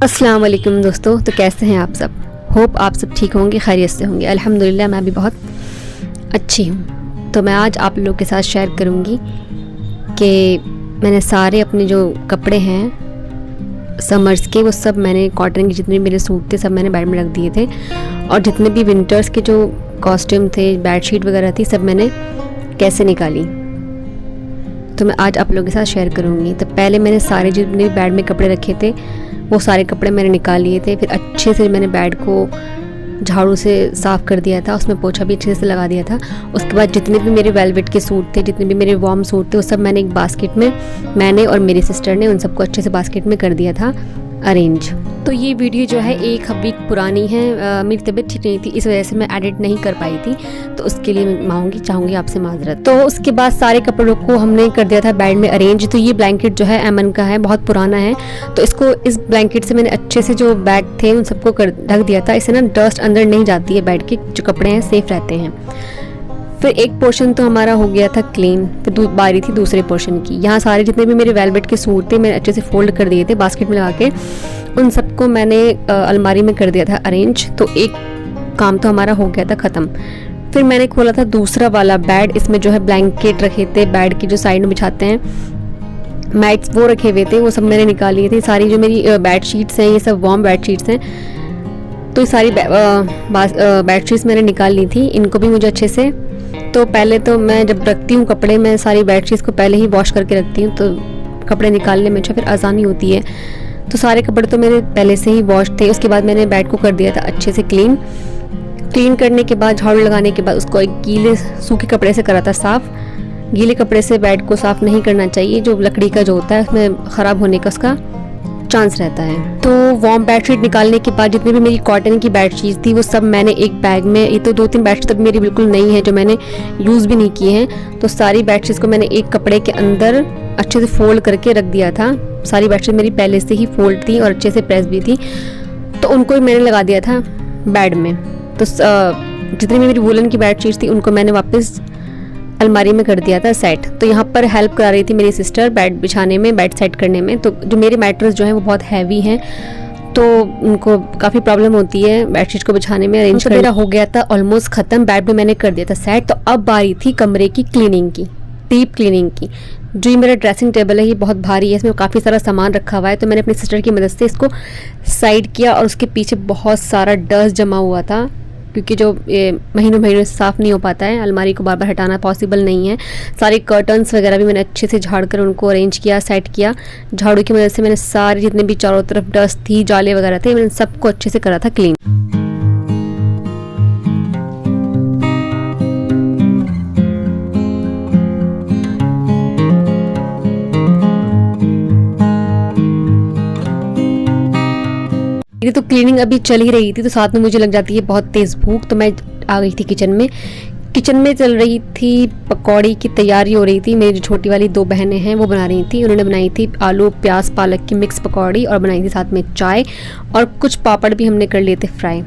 अस्सलाम वालेकुम दोस्तों। तो कैसे हैं आप सब? होप आप सब ठीक होंगे, खैरियत से होंगे। अल्हम्दुलिल्लाह मैं भी बहुत अच्छी हूँ। तो मैं आज आप लोगों के साथ शेयर करूँगी कि मैंने सारे अपने जो कपड़े हैं समर्स के, वो सब मैंने कॉटन के जितने मेरे सूट थे सब मैंने बेड में रख दिए थे, और जितने भी विंटर्स के जो कॉस्ट्यूम थे, बेडशीट वगैरह थी, सब मैंने कैसे निकाली तो मैं आज आप लोगों के साथ शेयर करूँगी। तो पहले मैंने सारे जितने बेड में कपड़े रखे थे वो सारे कपड़े मैंने निकाल लिए थे। फिर अच्छे से मैंने बेड को झाड़ू से साफ़ कर दिया था, उसमें पोछा भी अच्छे से लगा दिया था। उसके बाद जितने भी मेरे वेलवेट के सूट थे, जितने भी मेरे वार्म सूट थे, वो सब मैंने एक बास्केट में, मैंने और मेरी सिस्टर ने उन सबको अच्छे से बास्केट में कर दिया था अरेंज। तो ये वीडियो जो है एक वीक पुरानी है। मेरी तबीयत ठीक नहीं थी, इस वजह से मैं एडिट नहीं कर पाई थी, तो उसके लिए मैं चाहूँगी आपसे माजरत। तो उसके बाद सारे कपड़ों को हमने कर दिया था बेड में अरेंज। तो ये ब्लैंकेट जो है एमन का है, बहुत पुराना है, तो इसको इस ब्लैंकेट से मैंने अच्छे से जो बैग थे उन सबको ढक दिया था। इससे ना डस्ट अंदर नहीं जाती है, बेड के जो कपड़े हैं सेफ रहते हैं। फिर एक पोर्शन तो हमारा हो गया था क्लीन, फिर बारी थी दूसरे पोर्शन की। यहाँ सारे जितने भी मेरे वेलवेट के सूट थे मैंने अच्छे से फोल्ड कर दिए थे बास्केट में लगा के, उन सबको मैंने अलमारी में कर दिया था अरेंज। तो एक काम तो हमारा हो गया था ख़त्म। फिर मैंने खोला था दूसरा वाला बेड, इसमें जो है ब्लैंकेट रखे थे, बेड की जो साइड में बिछाते हैं मैट्स वो रखे हुए थे, वो सब मैंने निकाल लिए थे। सारी जो मेरी बेड शीट्स हैं, ये सब वार्म बेड शीट्स हैं, तो सारी बेड शीट्स मैंने निकाल ली थी। इनको भी मुझे अच्छे से, तो पहले तो मैं जब रखती हूँ कपड़े, मैं सारी बेड शीट्स को पहले ही वॉश करके रखती हूँ, तो कपड़े निकालने में फिर आसानी होती है। तो सारे कपड़े तो मेरे पहले से ही वॉश थे। उसके बाद मैंने बेड को कर दिया था अच्छे से क्लीन करने के बाद, झाड़ू लगाने के बाद उसको एक गीले सूखे कपड़े से करा था साफ़। गीले कपड़े से बेड को साफ़ नहीं करना चाहिए, जो लकड़ी का जो होता है उसमें ख़राब होने का उसका चांस रहता है। तो वार्म बेडशीट निकालने के बाद जितनी भी मेरी कॉटन की बेडशीट थी वो सब मैंने एक बैग में, ये तो 2-3 बेडशीट मेरी बिल्कुल नई है जो मैंने यूज़ भी नहीं की हैं, तो सारी बेडशीट्स को मैंने एक कपड़े के अंदर अच्छे से फोल्ड करके रख दिया था। सारी बेडशीट मेरी पहले से ही फोल्ड थी और अच्छे से प्रेस भी थी, तो उनको ही मैंने लगा दिया था बेड में। तो जितनी भी मेरी वुलन की बेडशीट थी उनको मैंने वापस अलमारी में कर दिया था सेट। तो यहाँ पर हेल्प करा रही थी मेरी सिस्टर बेड बिछाने में, बेड सेट करने में। तो जो मेरे मैट्रेस जो हैं वो बहुत हैवी हैं, तो उनको काफ़ी प्रॉब्लम होती है बेडशीट को बिछाने में। अरेंज मेरा हो गया था ऑलमोस्ट ख़त्म, बेड में मैंने कर दिया था सेट। तो अब बारी थी कमरे की क्लीनिंग की, डीप क्लीनिंग की। जो ये मेरा ड्रेसिंग टेबल है ये बहुत भारी है, इसमें काफ़ी सारा सामान रखा हुआ है, तो मैंने अपनी सिस्टर की मदद से इसको साइड किया, और उसके पीछे बहुत सारा डस्ट जमा हुआ था, क्योंकि जो महीनों से साफ़ नहीं हो पाता है, अलमारी को बार बार हटाना पॉसिबल नहीं है। सारे कर्टन्स वगैरह भी मैंने अच्छे से झाड़ कर उनको अरेंज किया, सेट किया। झाड़ू की मदद से मैंने सारे जितने भी चारों तरफ डस्ट थी, जाले वगैरह थे, मैंने सबको अच्छे से करा था क्लीन। मेरी तो क्लीनिंग अभी चल ही रही थी, तो साथ में मुझे लग जाती है बहुत तेज़ भूख, तो मैं आ गई थी किचन में चल रही थी पकौड़ी की तैयारी हो रही थी। मेरी जो छोटी वाली 2 बहनें हैं वो बना रही थी, उन्होंने बनाई थी आलू प्याज पालक की मिक्स पकौड़ी, और बनाई थी साथ में चाय, और कुछ पापड़ भी हमने कर लिए थे फ्राई।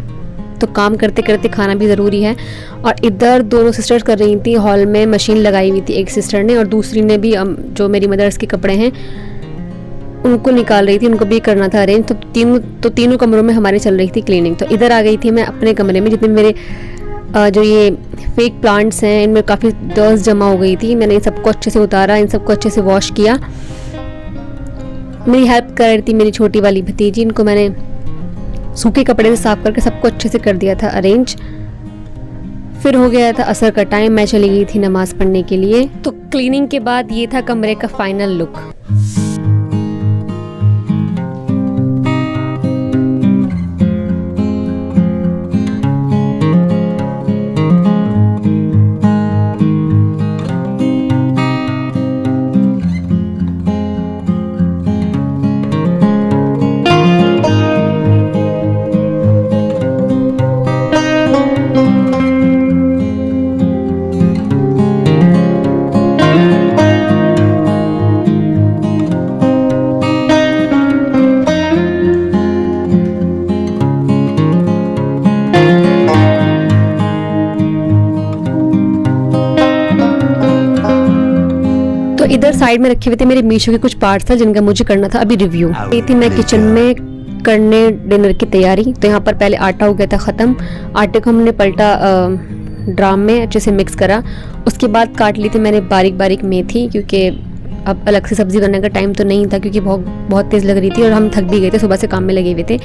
तो काम करते करते खाना भी ज़रूरी है। और इधर दोनों सिस्टर्स कर रही थी, हॉल में मशीन लगाई हुई थी एक सिस्टर ने, और दूसरी ने भी जो मेरी मदर्स के कपड़े हैं उनको निकाल रही थी, उनको भी करना था अरेंज। तो तीनों कमरों में हमारी चल रही थी क्लीनिंग। तो इधर आ गई थी मैं अपने कमरे में, जितने मेरे जो ये फेक प्लांट्स हैं इनमें काफ़ी डस्ट जमा हो गई थी। मैंने इन सबको अच्छे से उतारा, इन सबको अच्छे से वॉश किया। मेरी हेल्प कर रही थी मेरी छोटी वाली भतीजी, इनको मैंने सूखे कपड़े से साफ करके सबको अच्छे से कर दिया था अरेंज। फिर हो गया था असर का टाइम, मैं चली गई थी नमाज पढ़ने के लिए। तो क्लीनिंग के बाद ये था कमरे का फाइनल लुक। इधर साइड में रखे हुए थे मेरे मीशो के कुछ पार्ट्स था जिनका मुझे करना था अभी रिव्यू। ये थी मैं किचन में करने डिनर की तैयारी। तो यहाँ पर पहले आटा हो गया था ख़त्म, आटे को हमने पलटा ड्राम में अच्छे से मिक्स करा। उसके बाद काट ली थी मैंने बारीक बारीक मेथी, क्योंकि अब अलग से सब्ज़ी बनाने का टाइम तो नहीं था, क्योंकि बहुत तेज़ लग रही थी और हम थक भी गए थे, सुबह से काम में लगे हुए थे।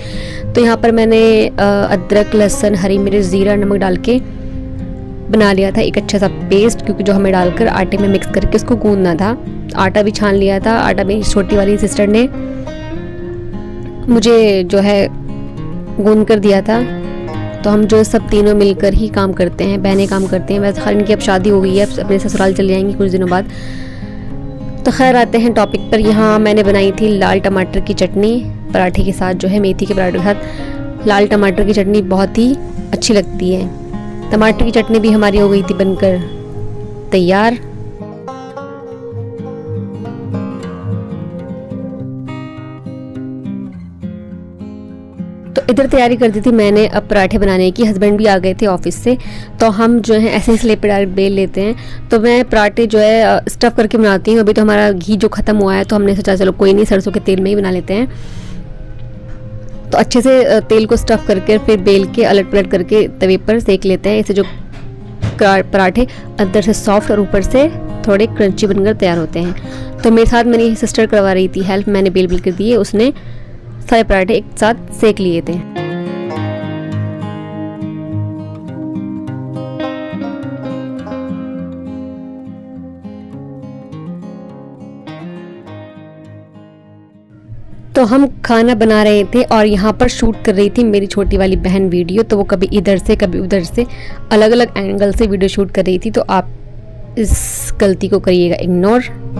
तो यहाँ पर मैंने अदरक, लहसुन, हरी मिर्च, ज़ीरा, नमक डाल के बना लिया था एक अच्छा सा पेस्ट, क्योंकि जो हमें डालकर आटे में मिक्स करके उसको गूंदना था। आटा भी छान लिया था। आटा मेरी छोटी वाली सिस्टर ने मुझे जो है गूंद कर दिया था। तो हम जो सब तीनों मिलकर ही काम करते हैं, बहनें काम करते हैं। वैसे खैर इनकी अब शादी हो गई है, अपने ससुराल चले जाएंगी कुछ दिनों बाद। तो खैर आते हैं टॉपिक पर। यहाँ मैंने बनाई थी लाल टमाटर की चटनी पराठे के साथ, जो है मेथी के पराठे के साथ लाल टमाटर की चटनी बहुत ही अच्छी लगती है। टमाटर की चटनी भी हमारी हो गई थी बनकर तैयार। तो इधर तैयारी कर दी थी मैंने अब पराठे बनाने की। हस्बैंड भी आ गए थे ऑफिस से, तो हम जो है ऐसे ही स्लेब पे डायरेक्ट बेल लेते हैं। तो मैं पराठे जो है स्टफ़ करके बनाती हूँ। अभी तो हमारा घी जो ख़त्म हुआ है, तो हमने सोचा चलो कोई नहीं, सरसों के तेल में ही बना लेते हैं। तो अच्छे से तेल को स्टफ़ करके फिर बेल के अलट पलट करके तवे पर सेक लेते हैं। इससे जो पराठे अंदर से सॉफ्ट और ऊपर से थोड़े क्रंची बनकर तैयार होते हैं। तो मेरे साथ मेरी सिस्टर करवा रही थी हेल्प, मैंने बेल कर दिए, उसने सारे पराठे एक साथ सेक लिए थे। तो हम खाना बना रहे थे और यहाँ पर शूट कर रही थी मेरी छोटी वाली बहन वीडियो। तो वो कभी इधर से कभी उधर से अलग अलग एंगल से वीडियो शूट कर रही थी। तो आप इस गलती को करिएगा इग्नोर।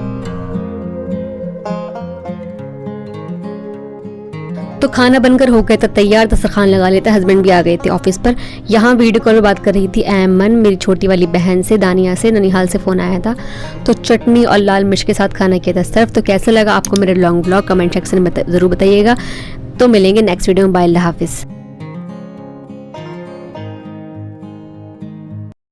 तो खाना बनकर हो गया था तैयार, दस्तरखान लगा लेते। हस्बैंड भी आ गए थे ऑफिस पर। यहाँ वीडियो कॉल में बात कर रही थी ऐमन, मेरी छोटी वाली बहन से, दानिया से, ननिहाल से फ़ोन आया था। तो चटनी और लाल मिर्च के साथ खाना किया था सर्व। तो कैसा लगा आपको मेरे लॉन्ग ब्लॉग, कमेंट सेक्शन में ज़रूर बताइएगा। तो मिलेंगे नेक्स्ट वीडियो में। बाय, अल्लाह हाफिज़।